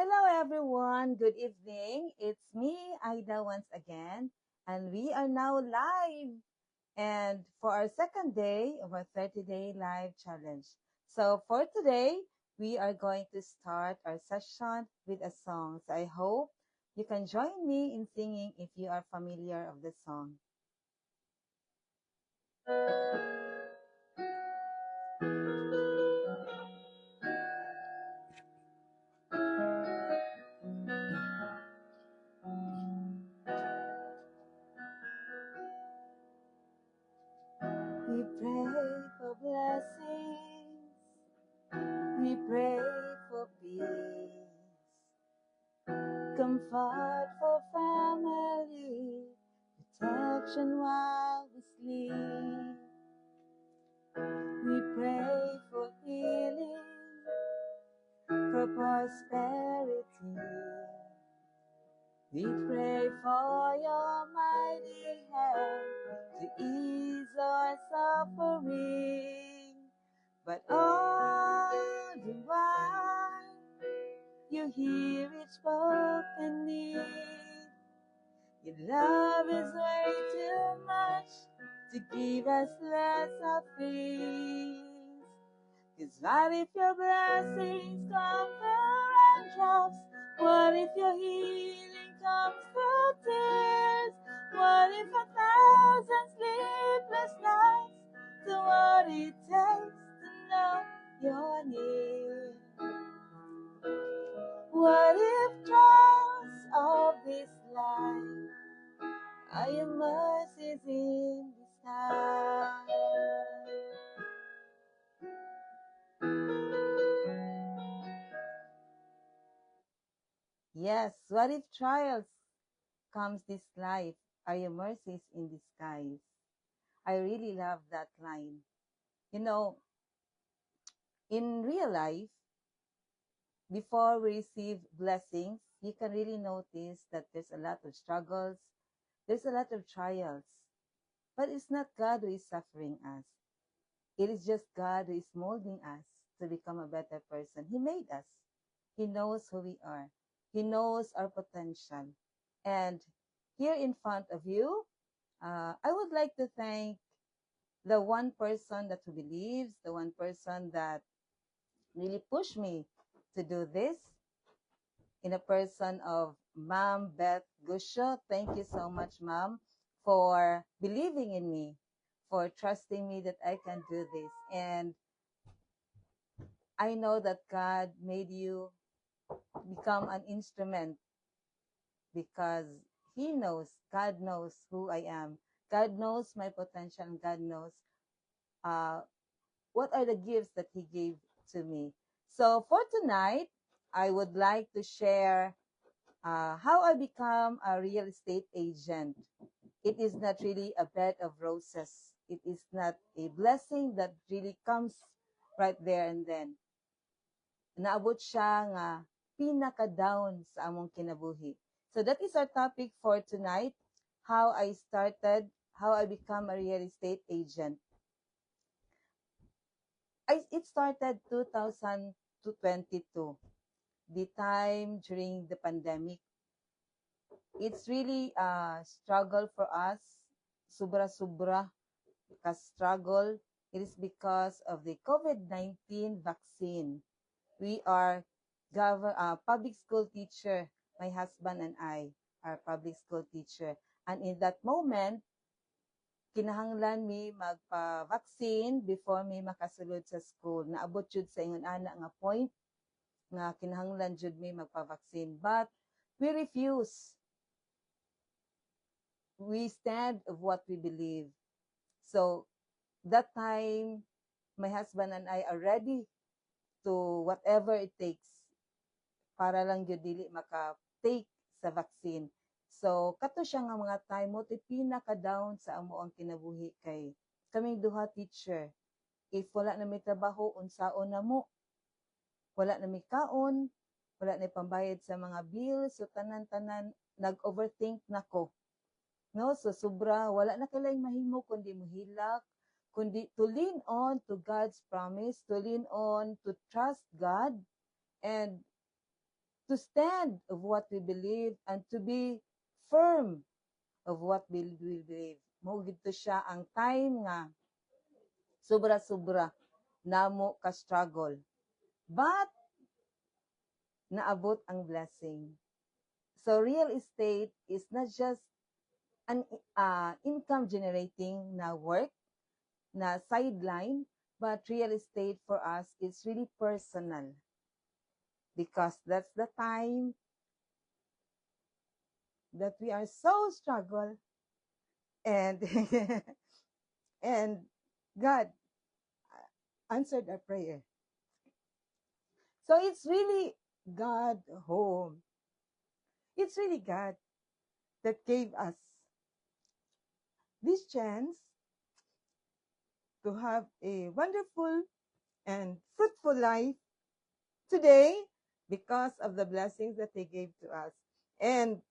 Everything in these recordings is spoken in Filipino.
Hello, everyone. Good evening. It's me, Aida, once again, and we are now live and for our second day of our 30-day live challenge. So for today, we are going to start our session with a song. So I hope you can join me in singing if you are familiar of the song. We pray for blessings. We pray for peace. Comfort for family, protection while we sleep. We pray for healing, for prosperity. We pray for your mighty hand to ease our suffering. But all the while, you hear each spoken need. Your love is way too much to give us less of things. 'Cause what if your blessings come through raindrops? What if your healing comes through tears? What if 1,000 sleepless nights do what it takes to know you're near? What if trials of this life are your mercies in disguise? Yes, what if trials comes this life are your mercies in disguise? I really love that line. You know, in real life, before we receive blessings, you can really notice that there's a lot of struggles, there's a lot of trials. But it's not God who is suffering us. It is just God who is molding us to become a better person. He made us. He knows who we are. He knows our potential. And here in front of you, I would like to thank the one person that who believes, the one person that really pushed me to do this, in a person of Mom Beth Gusho. Thank you so much, Mom, for believing in me, for trusting me that I can do this. And I know that God made you become an instrument because God knows who I am. God knows my potential, and God knows uh, what are the gifts that He gave to me. So for tonight, I would like to share how I become a real estate agent. It is not really a bed of roses. It is not a blessing that really comes right there and then. Naabot siya nga pinaka-down sa among kinabuhi. So that is our topic for tonight, how I become a real estate agent. It started 2022, the time during the pandemic. It's really a struggle for us, sobra-sobra ka-struggle. It is because of the COVID-19 vaccine. We are public school teacher. My husband and I are public school teacher. And in that moment, kinahanglan mi magpa-vaccine before mi makasulod sa school. Naabot jud sa ingon ana nga point nga kinahanglan jud mi magpa-vaccine. But we refuse. We stand of what we believe. So that time, my husband and I are ready to whatever it takes para lang jud dili maka-take sa vaccine. So kato siya nga mga time mo ti pinaka-down sa amo ang kinabuhi kay kaming duha teacher. If wala na may trabaho, unsaon na mo? Wala na may kaon, wala na pambayad sa mga bills, so tanan-tanan nag-overthink nako. No, so sobra wala na kay mahimo kundi mohilak, kundi to lean on to God's promise, to lean on to trust God, and to stand of what we believe and to be firm of what we believe. Mo gito siya ang time nga sobra-sobra namo ka struggle. But naabot ang blessing. So real estate is not just an income generating na work, na sideline, but real estate for us is really personal because that's the time that we are so struggle and and God answered our prayer. So it's really God home. It's really God that gave us this chance to have a wonderful and fruitful life today because of the blessings that He gave to us. And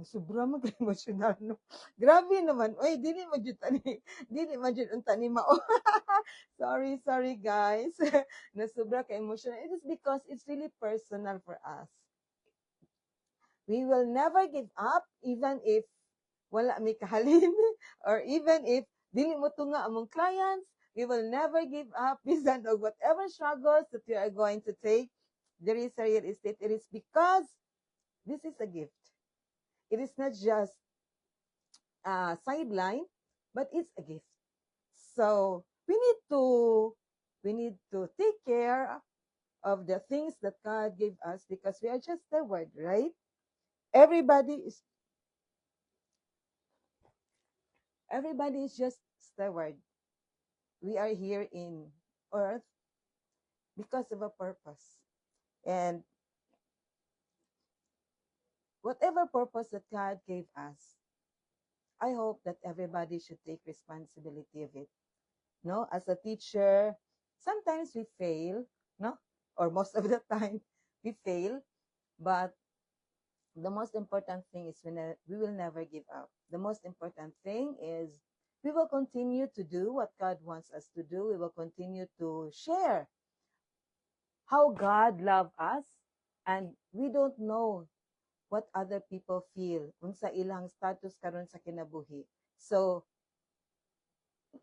sobra mag-emotional, no? Grabe naman. Oy, dili man jud tani, dili man jud unta ni mao. Sorry guys. Nasobra ka emotional. It is because it's really personal for us. We will never give up even if wala mi kahalin or even if dili mo tunga among clients. We will never give up bisan og whatever struggles that we are going to take. There is a real estate. It is because this is a gift. It is not just a sideline, but it's a gift. So we need to take care of the things that God gave us because we are just the word, right? Everybody is just steward. We are here in earth because of a purpose. And whatever purpose that God gave us, I hope that everybody should take responsibility of it. No, as a teacher, sometimes we fail, no, or most of the time we fail, but the most important thing is we will never give up. The most important thing is we will continue to do what God wants us to do. We will continue to share how God loves us, and we don't know what other people feel unsa ilang status karon sa kinabuhi. So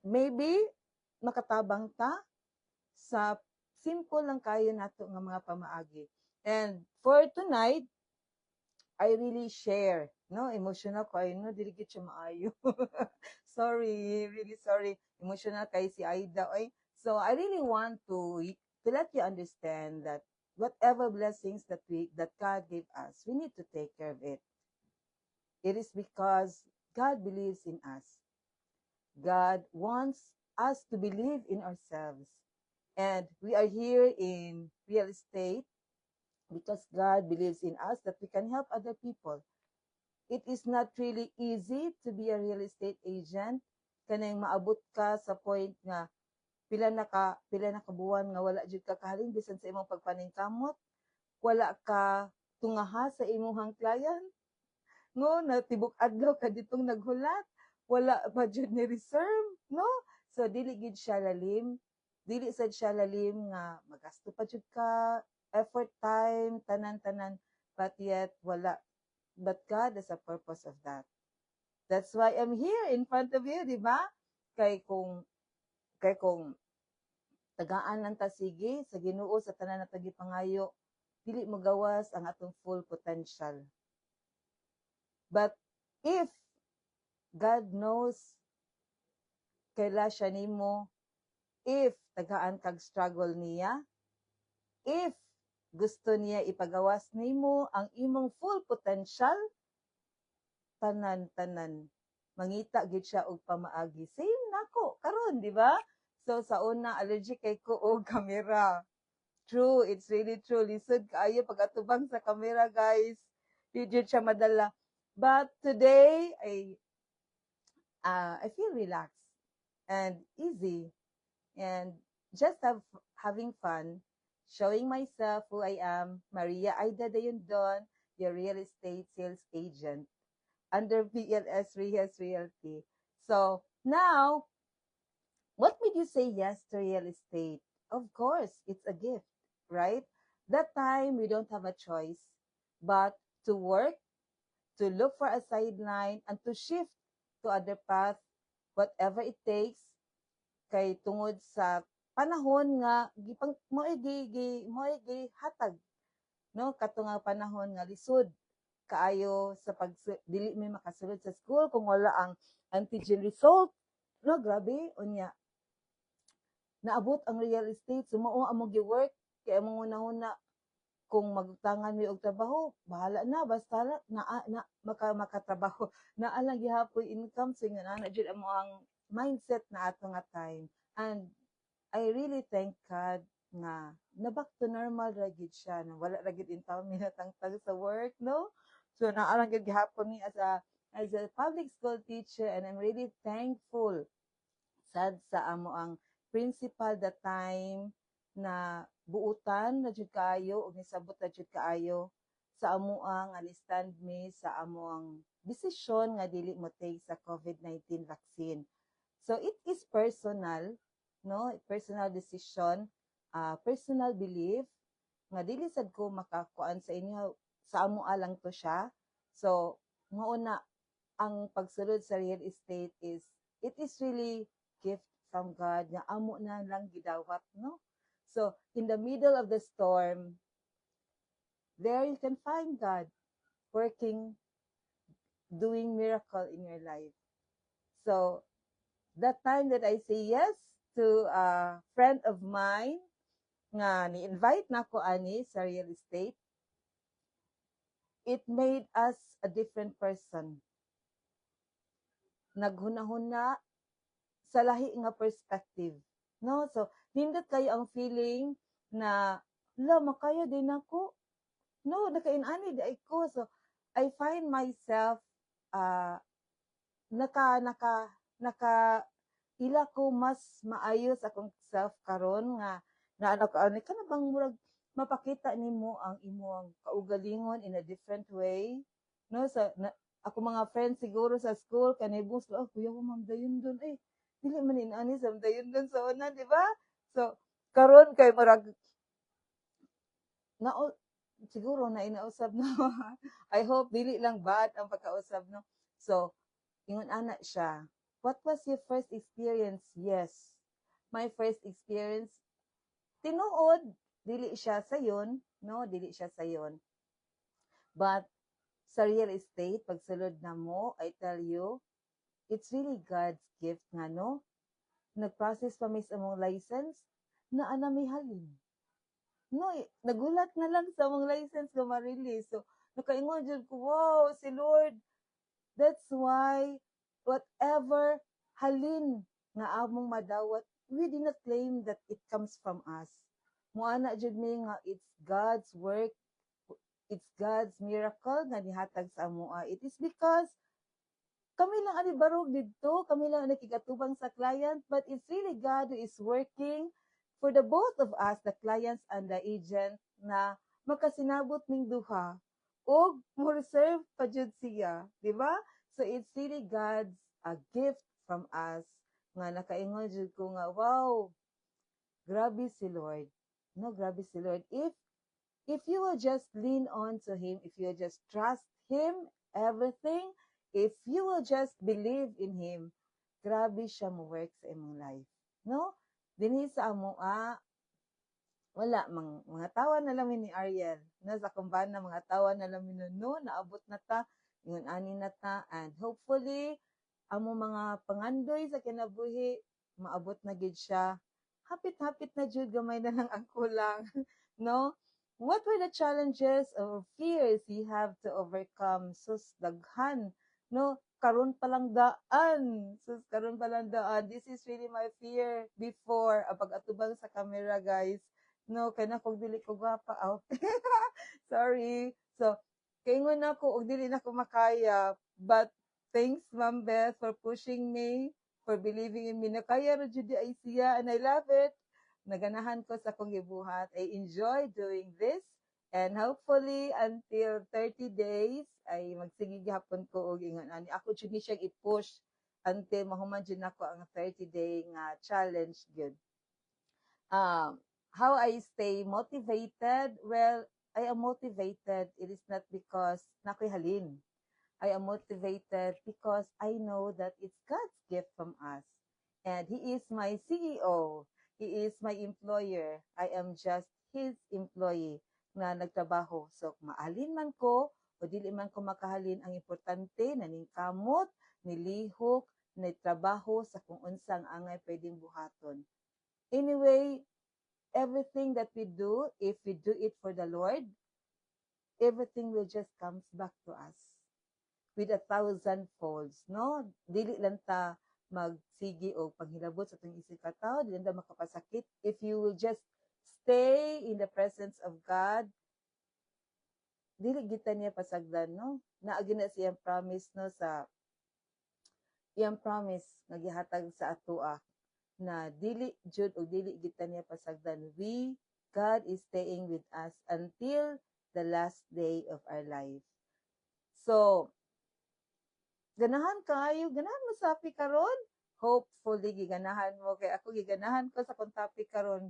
maybe makatabang ta sa simple lang kayo nato nga mga pamaagi. And for tonight, I really share, no, emotional ko ay no dili gid siya maayo. Sorry, really sorry. Emotional kay si Aida oy. So I really want to let you understand that whatever blessings that God gave us, we need to take care of it. It is because God believes in us. God wants us to believe in ourselves. And we are here in real estate because God believes in us that we can help other people. It is not really easy to be a real estate agent. Kanang maabot ka sa point nga pila na ka buwan nga wala jud ka kahalin bisan sa imong pagpaningkamot, wala ka tungaha sa imong client, no, natibok adlaw ka ditong naghulat, wala pa jud ni reserve, no? So dili gid siya lalim, dili sad siya lalim nga magasto pa jud ka, effort, time, tanan-tanan, but yet wala. But God has a purpose of that. That's why I'm here in front of you, di ba? Kay kung tagaan lang ta sige sa Ginoo sa tanan na tagipangayo, dili mo gawas ang atong full potential. But if God knows kaila siya nimo, if tagaan kag struggle niya, if gusto niya ipagawas nimo ang imong full potential, tanan-tanan mangita gid siya og pamaagi. Same nako karon, di ba? So sa una allergic kay ko og camera. True, it's really true. Lisod kaayo pag atubang sa camera, guys. Di jud siya madala. But today I feel relaxed and easy and just having fun, showing myself who I am, Maria Aida de Yondon, your real estate sales agent under PLS Rehas Realty. So now, what made you say yes to real estate? Of course, it's a gift, right? that time we don't have a choice but to work, to look for a sideline, and to shift to other path, whatever it takes, kay tungod sa panahon nga gipang mo hatag, no, kato nga panahon nga lisod kaayo sa pag dili may makasulod sa school kung wala ang antigen result, no, grabe unya naabot ang real estate, sumao amo gi-work kay among una-una kung magtangan mi og trabaho, bahala na basta makatrabaho naa lang gihapon income, so nga na jud amo ang mindset na ato nga time. And I really thank God nga na back to normal ra gid siya, na wala ra gid in taon minatangtang sa work, no? So naa lang gid gihapon mi as a public school teacher, and I'm really thankful sad sa amo ang principal that time na buutan na jud kaayo ug nisabot na jud kaayo sa amoang nga stand me sa amoang desisyon nga dili mo take sa COVID-19 vaccine. So it is personal, no? Personal decision, personal belief nga dili sad ko makakuan sa inyo, sa amo lang to siya. So mao na ang pagsulod sa real estate is, it is really gift from God nga amo na lang gidawat, no? So in the middle of the storm, there you can find God working, doing miracle in your life. So that time that I say yes to a friend of mine nga ni-invite nako ani sa real estate, it made us a different person. Naghuna-huna sa lahi nga perspective, no? So nindot kayo ang feeling na la makayo din ako, no, nakainani di ko. So I find myself uh, naka ila ko mas maayos akong self karon nga na ano ka ani kana bang murag mapakita nimo ang imong kaugalingon in a different way, no? So ako mga friends siguro sa school kanay bus oh kuya ko ma'am dayon doon dili man inani sa dayon doon sa una, di ba? So karon kay murag na siguro na inausab no. I hope dili lang bad ang pagkausab, no? So ingon ana siya, what was your first experience? Yes, my first experience tinuod dili siya sayon, no, dili siya sayon, but sa real estate, pagsulod na mo, I tell you, it's really God's gift nga, no? Nag-process pa mi sa among license, na ana may halin. No, nagulat na lang sa among license nga ma-release. So, nakaingon dyan ko, wow, si Lord, that's why, whatever halin nga among madawat, we did not claim that it comes from us. Muana dyan mi nga, it's God's work, it's God's miracle nga nihatag sa amoa. It is because kami lang ani barog dito, kami lang nakigatubang sa client, but it's really God who is working for the both of us, the clients and the agent, na makasinabot ning duha o mo reserve pa jud siya, di ba? So it's really God's gift from us nga nakaingon jud ko nga wow, grabe si Lord. No, grabe si Lord. If you will just lean on to Him, if you will just trust Him, everything, if you will just believe in Him, grabe siya mo work sa imong life. No? Dinhi sa amo, wala, mga tawa na lang ni Ariel. No, sa kumbana, mga tawa na lang no, naabot na ta, ingon ani na ta, and hopefully, amo mga pangandoy sa kinabuhi, maabot na gid siya. Hapit-hapit na jud, gamay na lang ang kulang. No? What were the challenges or fears you have to overcome? Sus, daghan. No, karon palang daan. Sus, karon palang daan. This is really my fear before. Pag atubang sa camera, guys. No, kaya na kung dili ko gwapa. Oh. Sorry. So, kaingon ako, og dili na ko makaya. But, thanks, Ma'am Beth, for pushing me, for believing in me. Nakaya ra jud ay siya, and I love it. Naganahan ko sa kong gibuhat. I enjoy doing this, and hopefully until 30 days ay magsige gihapon ko og ingon ani ako jud ni siya i-push until mahuman jud nako ang 30-day nga challenge gyud. how I stay motivated? Well, I am motivated. It is not because nakoy halin. I am motivated because I know that it's God's gift from us. And He is my CEO. He is my employer. I am just His employee na nagtrabaho. So, maalin man ko o dili man ko makahalin, ang importante na ningkamot, nilihok, trabaho sa kung unsang angay pwedeng buhaton. Anyway, everything that we do, if we do it for the Lord, everything will just comes back to us with 1,000 folds, no? Dili lang ta magsigi o paghilabot sa itong isip katao, dili lang ta makapasakit. If you will just stay in the presence of God, dili kita niya pasagdan, no? Naagi na siyang promise, no, sa iyang promise nga gihatag sa atoa na dili jud o dili kita niya pasagdan. God is staying with us until the last day of our life. So, ganahan kayo, ganahan mo sa topic karon. Hopefully giganahan mo kay ako giganahan ko sa kung topic karon.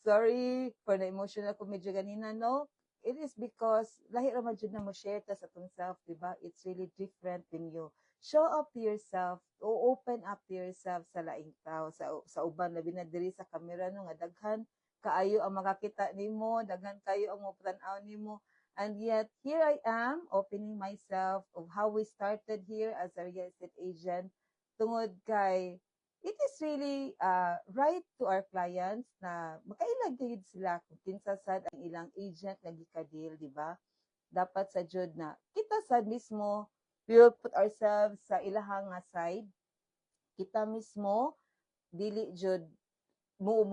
Sorry for the emotional ko medyo ganina, no? It is because lahi ra man jud na mo share ta sa atong self, diba? It's really different when you show up to yourself, o open up to yourself sa laing tao, sa uban labi na diri sa camera, no, nga daghan kaayo ang makakita nimo, daghan kayo ang mapatan-aw nimo. And yet, here I am, opening myself of how we started here as a real estate agent. Tungod kay, it is really right to our clients na makailag gayud sila kung kinsa sad ang ilang agent na gikadil, di ba? Dapat sa jud na kita sad mismo, we will put ourselves sa ilahang nga side. Kita mismo, dili jud mo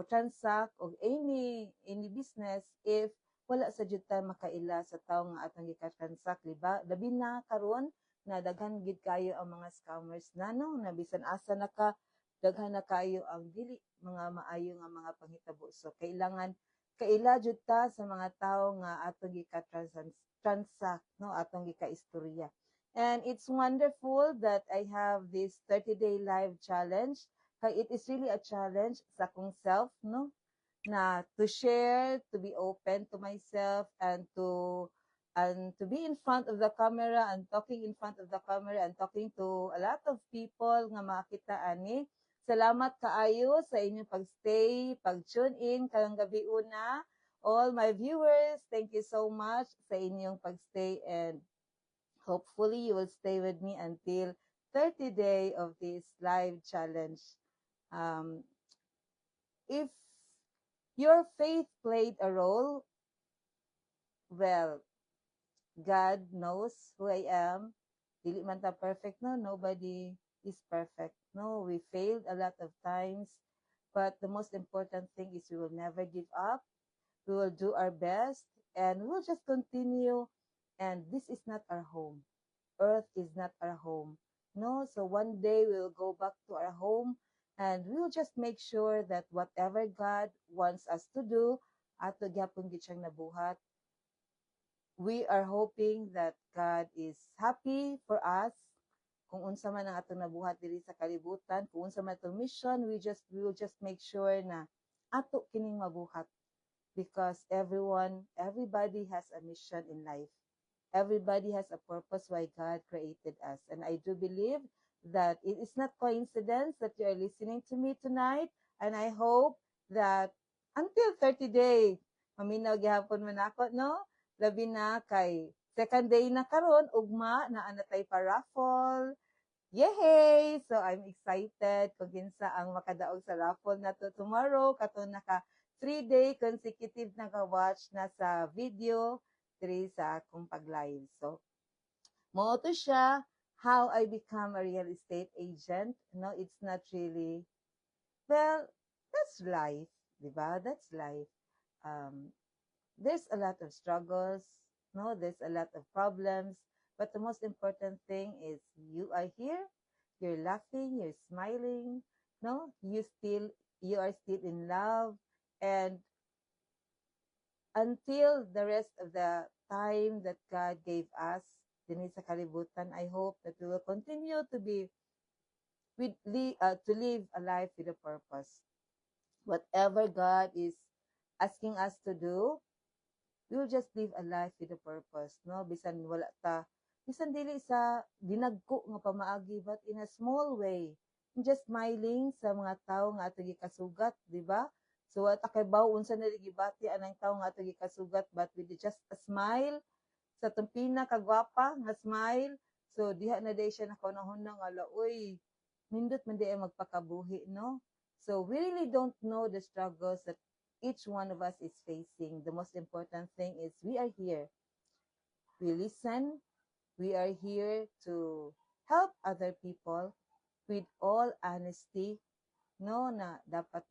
transact og any business if wala sa jud ta makaila sa tawo nga atong gika-transact, diba? Labi na karon na daghan gid kayo ang mga scammers na, no, na bisan asa na ka daghan na kayo ang dili mga maayo nga mga panghitabo. So kailangan kaila jud ta sa mga tawo nga atong gika-transact, no, atong gika-istorya. And it's wonderful that I have this 30-day live challenge. It is really a challenge sa kong self, no? Na to share, to be open to myself, and to be in front of the camera and talking in front of the camera and talking to a lot of people nga makita ani. Salamat kaayo sa inyong pagstay, pag-tune in karong gabi una. All my viewers, thank you so much sa inyong pagstay, and hopefully you will stay with me until 30 day of this live challenge. If your faith played a role, well, God knows who I am. Dili man ta perfect, no? Nobody is perfect. No, we failed a lot of times. But the most important thing is we will never give up. We will do our best and we'll just continue. And this is not our home. Earth is not our home. No, so one day we will go back to our home and we will just make sure that whatever God wants us to do, ato gyapon gid siyang nabuhat. We are hoping that God is happy for us. Kung unsa man ang atong nabuhat diri sa kalibutan, kung unsa man atong mission, we will just make sure na ato kining mabuhat, because everybody has a mission in life. Everybody has a purpose why God created us. And I do believe that it is not coincidence that you are listening to me tonight. And I hope that until 30 days, maminaw gihapon man ako, no? Labi na kay second day na karon, ugma na anatay pa raffle. Yay! So I'm excited kung kinsa ang makadaog sa raffle na to tomorrow. Kato naka 3-day consecutive naka-watch na sa video diri sa akong pag-live. So, mo to siya, how I become a real estate agent. No, it's not really, well, that's life, diba? That's life. There's a lot of struggles, no, there's a lot of problems, but the most important thing is you are here, you're laughing, you're smiling, no, you are still in love, and until the rest of the time that God gave us din sa kalibutan, I hope that we will continue to be to live a life with a purpose. whatever God is asking us to do, we'll just live a life with a purpose, no? Bisan dili sa dinagko nga pamaagi, but in a small way, just smiling sa mga tao nga ato gikasugat, di ba? So at kay bawon sa naligibati anang tao nga ato gikasugat, but with just a smile, sa itong pinakagwapa nga smile, so diha na day siya nakunahon nga ala, uy, nindot man di ay magpakabuhi, no? So we really don't know the struggles that each one of us is facing. The most important thing is we are here. We listen. We are here to help other people with all honesty, no, na dapat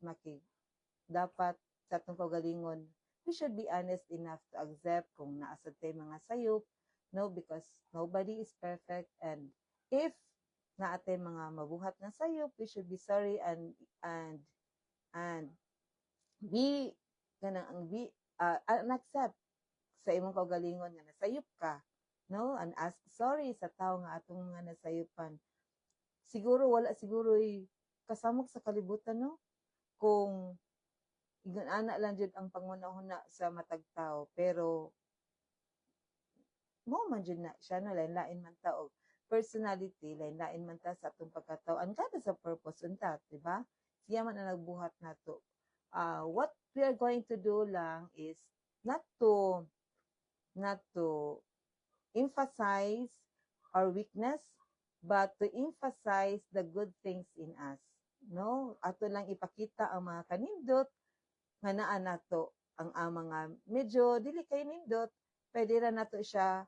sa atong kaugalingon, we should be honest enough to accept kung naasad tay mga sayop, no, because nobody is perfect, and if naatay mga mabuhat na sayop, we should be sorry and be accept sa imong kaugalingon nga nasayop ka, no, and ask sorry sa tao nga atong mga nasayupan. Siguro wala siguro kasamok sa kalibutan, no, kung igon ana lang jud ang pangunahuna sa matag tao, pero mo man jud na siya, no, lain-lain man ta og personality, lain-lain man ta sa atong pagkatao, and kada sa purpose unta, di ba? Siya man ang nagbuhat nato. What we are going to do lang is not to emphasize our weakness, but to emphasize the good things in us, no? Ato lang ipakita ang mga kanindot nga naa nato, ang mga medyo dili kay nindot, pwede ra nato siya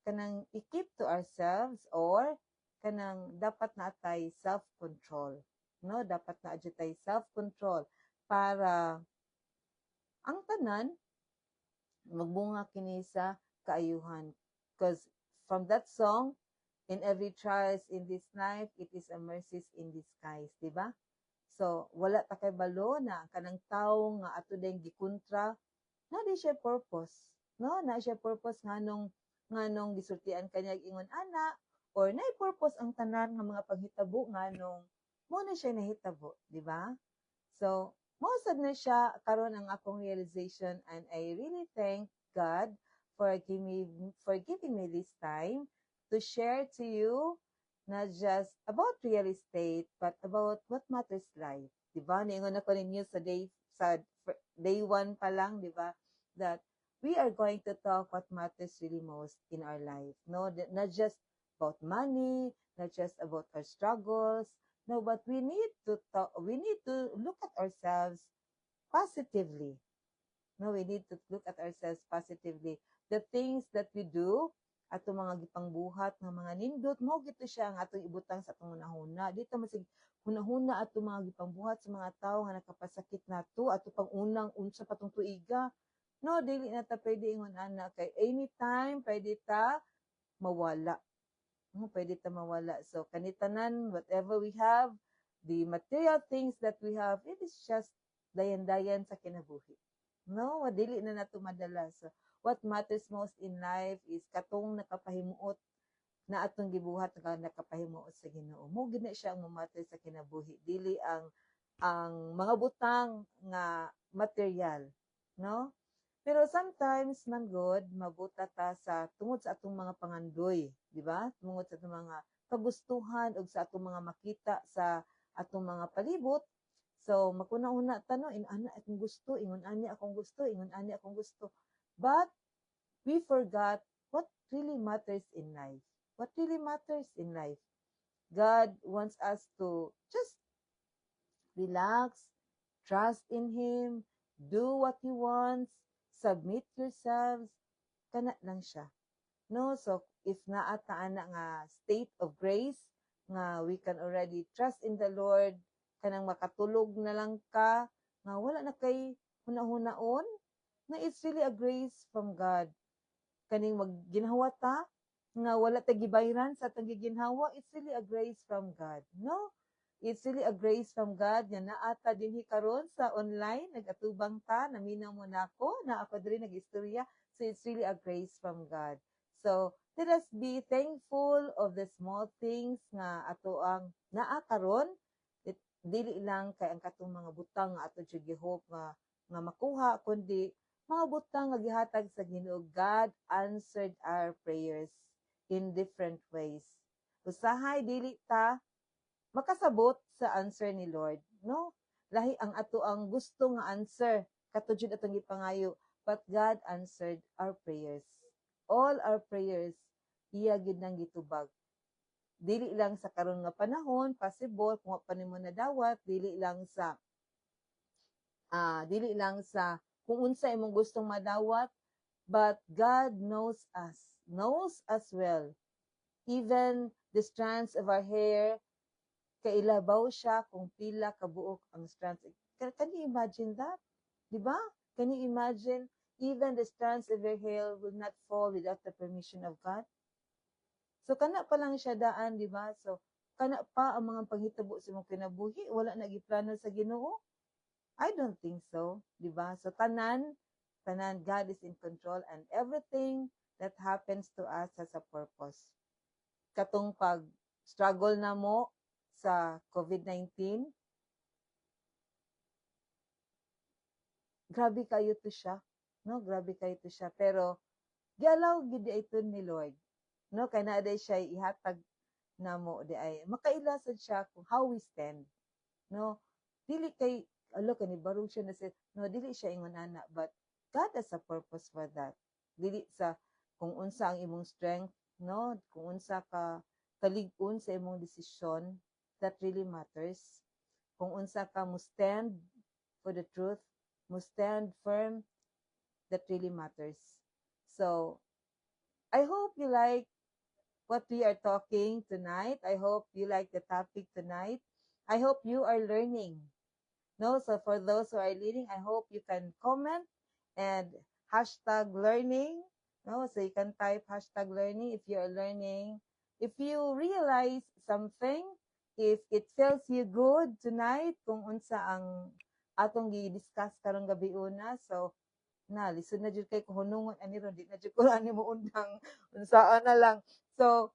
kanang i-keep to ourselves, or kanang dapat na atay self-control, no? Dapat na atay self-control para ang tanan magbunga kini sa kaayuhan. Because from that song, in every trials in this life, it is a mercies in disguise, di ba? So, wala ta kay balo na kanang tawo nga ato dayng gikontra, na di siya purpose, no? Na siya purpose nganong gisultian kanya ingon ana, or na purpose ang tanan nga mga paghitabo nganong mo na siya nahitabo, di ba? So, mosad na siya karon ang akong realization, and I really thank God for giving me this time to share to you not just about real estate, but about what matters life. Di ba? Niingon ako ninyo sa day 1 pa lang, di ba? That we are going to talk what matters really most in our life. No, not just about money, not just about our struggles. No, but we need to look at ourselves positively. No, we need to look at ourselves positively. The things that we do, ato mga gipangbuhat ng mga nindot, mo gito siya ang atong ibutang sa atong hunahuna. Dito masig hunahuna ato mga gipangbuhat sa mga tao nga nakapasakit nato, ato pang unang unsa patong tuiga. No, dili na ta pwede ingon ana kay anytime pwede ta mawala. No, pwede ta mawala. So kanitanan, whatever we have, the material things that we have, it is just dayan-dayan sa kinabuhi. No, dili na nato madala. So what matters most in life is katong nakapahimuot na atong gibuhat nga nakapahimuot sa Ginoo. Mo gid na siya ang matter sa kinabuhi, dili ang mga butang nga material, no? Pero sometimes man good mabuta ta sa tungod sa atong mga pangandoy, di ba? Tungod sa atong mga kagustuhan ug sa atong mga makita sa atong mga palibot. So makuna-una ta, no, ana akong gusto, ingon ani akong gusto, ingon ani akong gusto. But we forgot what really matters in life. What really matters in life. God wants us to just relax, trust in Him, do what He wants, submit yourselves, kana lang siya. No, so if naata na nga state of grace, nga we can already trust in the Lord, kanang makatulog na lang ka, nga wala na kay hunahunaon, na it's really a grace from God. Kaning magginhawa ta, nga wala ta gibayran sa atong giginhawa, it's really a grace from God, no? It's really a grace from God nga naata dinhi karon sa online, nagatubang ta, naminaw mo nako, na ako diri nagistorya. So it's really a grace from God. So let us be thankful of the small things nga ato ang naa karon. dili lang kay ang katong mga butang nga ato jud gihope nga makuha, kundi mga butang nga gihatag sa Ginoo. God answered our prayers in different ways. Usahay dili ta makasabot sa answer ni Lord, no? Lahi ang ato ang gusto nga answer, katud jud atong gipangayo, but God answered our prayers. All our prayers, iya gid nang gitubag. Dili lang sa karon nga panahon, possible kung pa nimo nadawat, dili lang sa kung unsa imong gustong madawat, but God knows us well. Even the strands of our hair, kailabaw siya kung pila kabuok ang strands. Can you imagine that? Diba? Can you imagine? Even the strands of your hair will not fall without the permission of God. So, kana pa lang siya daan, di ba? So, kana pa ang mga panghitabo sa mong kinabuhi, wala na giplano sa Ginoo? I don't think so, di ba? So, tanan, God is in control and everything that happens to us has a purpose. Katong pag-struggle na mo sa COVID-19, grabe kayo to siya. No, grabe kayo to siya. Pero, gialaw gid ito ni Lord. No, kay na day siya ihatag na mo di ay makailasad siya kung how we stand. No, dili kay kani barug siya na no, dili siya ingon ana, but God has a purpose for that. Dili sa kung unsa ang imong strength, no, kung unsa ka kalig-on sa imong desisyon, that really matters. Kung unsa ka mo stand for the truth, mo stand firm, that really matters. So, I hope you like what we are talking tonight. I hope you like the topic tonight. I hope you are learning. No, so for those who are learning, I hope you can comment and hashtag learning. No, so you can type hashtag learning if you are learning. If you realize something, if it feels you good tonight, kung unsa ang atong gi-discuss karong gabi una, so na lisod na jud kay kuhunungon ani ron di na jud ko ani mo undang unsaan na lang. So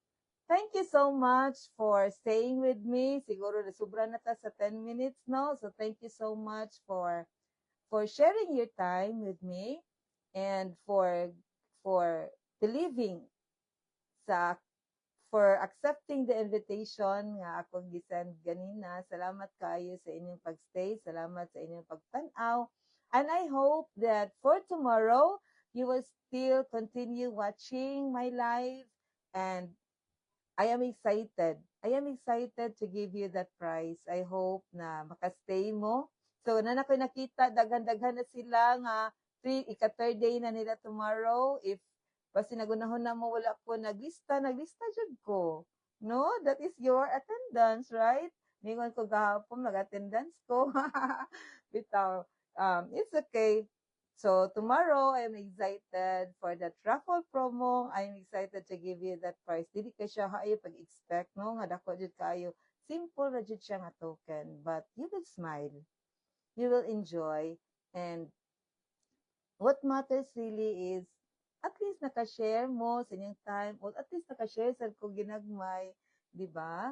thank you so much for staying with me. Siguro na sobra na ta sa 10 minutes, no? So thank you so much for sharing your time with me and for believing sa for accepting the invitation nga akong gisend ganina. Salamat kaayo sa inyong pagstay. Salamat sa inyong pagtanaw. And I hope that for tomorrow, you will still continue watching my live. And I am excited. I am excited to give you that prize. I hope na makastay mo. So, na ko nakita, daghan-daghan na sila nga ika-third day na nila tomorrow. If basi nagunahon na mo, wala ko naglista jud ko. No, that is your attendance, right? Ningon ko gahapon, mag-attendance ko. Bitaw, it's okay. So tomorrow, I'm excited for that raffle promo. I'm excited to give you that prize. Dili ka siya hayo pag-expect, no? Nga dako jud kayo. Simple ra jud siya nga token, but you will smile. You will enjoy. And what matters really is at least nakashare mo sa inyong time or at least nakashare sa ko ginagmay, di ba?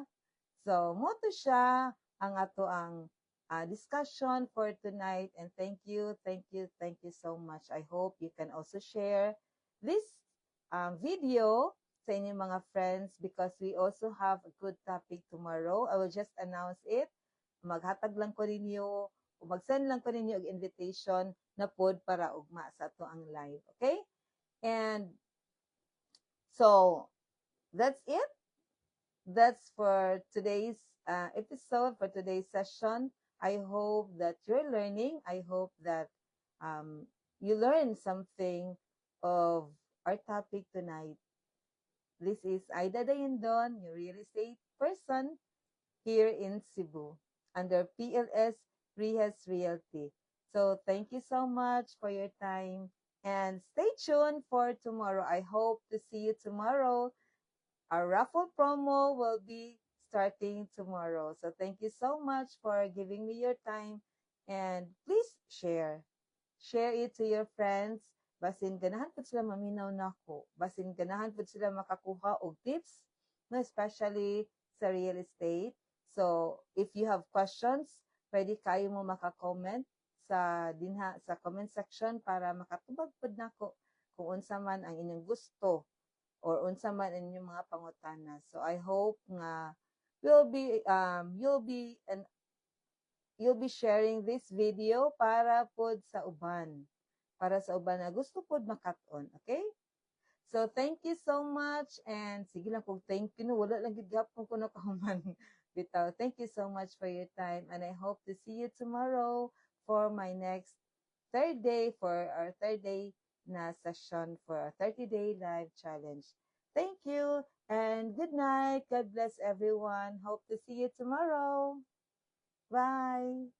So, mo to siya ang ato ang discussion for tonight. And thank you so much. I hope you can also share this video sa inyong mga friends because we also have a good topic tomorrow. I will just announce it. Maghatag lang ko ninyo o mag-send lang ko ninyo og invitation na pod para ugma sa ato ang live. Okay? And so, that's it. That's for today's episode, for today's session. I hope that you're learning. I hope that you learn something of our topic tonight. This is Aida Dayendon, your real estate person here in Cebu under PLS Rehas Realty. So thank you so much for your time and stay tuned for tomorrow. I hope to see you tomorrow. Our raffle promo will be starting tomorrow. So thank you so much for giving me your time and please share. Share it to your friends. Basin ganahan po sila maminaw nako. Basin ganahan po sila makakuha og tips, no, especially sa real estate. So, if you have questions, pwede kayo mo maka-comment sa dinha sa comment section para makatubag pod nako kung unsa man ang inyong gusto or unsa man ang inyong mga pangutana. So I hope nga you'll be sharing this video para pod sa uban. Para sa uban na gusto pod makat-on, okay? So thank you so much and sige lang kung thank you no wala lang gid gapon ko na kahuman bitaw. Thank you so much for your time and I hope to see you tomorrow for my next third day na session for our 30-day live challenge. Thank you and good night. God bless everyone. Hope to see you tomorrow. Bye.